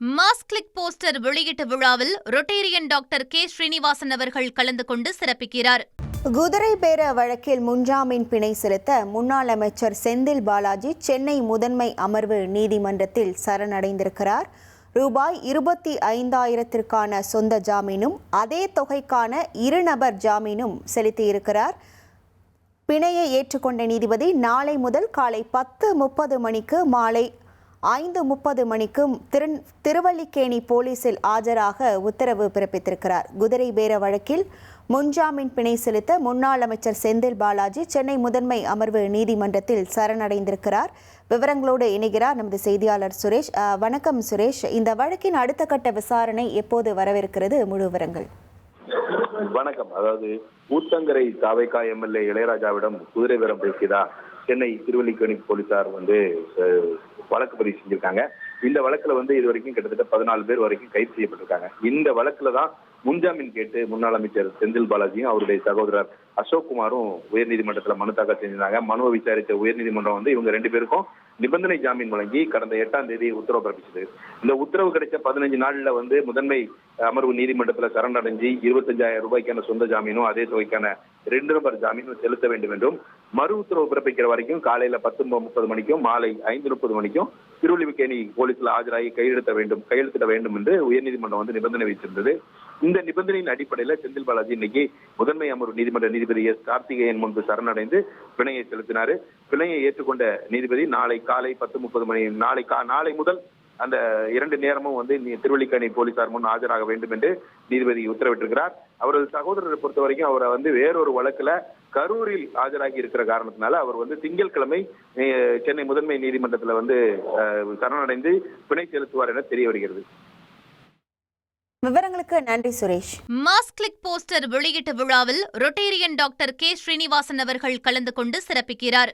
Mass click poster வெளியீட்டு விழாவில் Rotarian doctor K Srinivasan அவர்கள் கலந்து கொண்டு சிறப்பிக்கிறார். குதிரை பேர வழக்கில் முன்ஜாமீன் பிணை செலுத்த முன்னாள் அமைச்சர் செந்தில் பாலாஜி சென்னை முதன்மை அமர்வு நீதிமன்றத்தில் சரணடைந்திருக்கிறார். ரூபாய் 25,000 சொந்த ஜாமீனும் அதே தொகைக்கான இருநபர் ஜாமீனும் செலுத்தியிருக்கிறார். பிணையை ஏற்றுக்கொண்ட நீதிபதி நாளை முதல் காலை 10:30 மணிக்கு மாலை 5:30 மணிக்கும் திருவல்லிக்கேணி போலீசில் ஆஜராக உத்தரவு பிறப்பித்திருக்கிறார். குதிரை பேர வழக்கில் முன்ஜாமீன் பிணை செலுத்த முன்னாள் அமைச்சர் செந்தில் பாலாஜி சென்னை முதன்மை அமர்வு நீதிமன்றத்தில் சரணடைந்திருக்கிறார். விவரங்களோடு இணைகிறார் நமது செய்தியாளர் சுரேஷ். வணக்கம் சுரேஷ். இந்த வழக்கின் அடுத்த கட்ட விசாரணை எப்போது வரவிருக்கிறது? முழு விவரங்கள். வணக்கம். அதாவது ஊத்தங்கரை தாவைக்கா எம்எல்ஏ இளையராஜாவிடம் குதிரை பேரம் பேசியதா சென்னை திருவல்லிக்கேணி போலீசார் வழக்கு பதிவு செஞ்சிருக்காங்க. இந்த வழக்குல இது வரைக்கும் கிட்டத்தட்ட 14 பேர் வரைக்கும் கைது செய்யப்பட்டிருக்காங்க. இந்த வழக்குல தான் முன்ஜாமீன் கேட்டு முன்னாள் அமைச்சர் செந்தில் பாலாஜியும் அவருடைய சகோதரர் அசோக்குமாரும் உயர்நீதிமன்றத்துல மனு தாக்கல் செஞ்சிருந்தாங்க. மனுவை விசாரித்த உயர்நீதிமன்றம் இவங்க 2 பேருக்கும் நிபந்தனை ஜாமீன் வழங்கி கடந்த 8ஆம் தேதி உத்தரவு பிறப்பிச்சது. இந்த உத்தரவு கிடைச்ச 15 நாள்ல முதன்மை அமர்வு நீதிமன்றத்துல சரணடைஞ்சு 25,000 ரூபாய்க்கான சொந்த ஜாமீனும் அதே தொகைக்கான 2 நபர் ஜாமீனும் செலுத்த வேண்டும் என்றும் மறு உத்தரவு பிறப்பிக்கிற வரைக்கும் காலையில 10:30 மணிக்கும் மாலை 5:30 மணிக்கும் திருவல்லிக்கேணி போலீஸ்ல ஆஜராகி கையெழுத்திட வேண்டும் என்று உயர்நீதிமன்றம் நிபந்தனை வைத்திருந்தது. இந்த நிபந்தனையின் அடிப்படையில செந்தில் பாலாஜி இன்னைக்கு முதன்மை அமர்வு நீதிமன்ற நீதிபதி எஸ் கார்த்திகேயன் முன்பு சரணடைந்து பிணையை செலுத்தினாரு. பிணையை ஏற்றுக்கொண்ட நீதிபதி நாளை காலை 10:30 மணி நாளை முதல் அந்த 2 நேரமும் திருவல்லிக்கேணி போலீசார் முன் ஆஜராக வேண்டும் என்று நீதிபதி உத்தரவிட்டிருக்கிறார். அவரது சகோதரரை பொறுத்த வரைக்கும் அவரை வேறொரு வழக்குல கரூரில் ஆஜராகி இருக்கிற காரணத்தினால அவர் திங்கட்கிழமை சென்னை முதன்மை நீதிமன்றத்துல சரணடைந்து பிணை செலுத்துவார் என தெரிய வருகிறது. விவரங்களுக்கு நன்றி சுரேஷ். மாஸ் கிளிக் போஸ்டர் வெளியீட்டு விழாவில் ரொட்டேரியன் டாக்டர் கே ஸ்ரீனிவாசன் அவர்கள் கலந்து கொண்டு சிறப்பிக்கிறார்.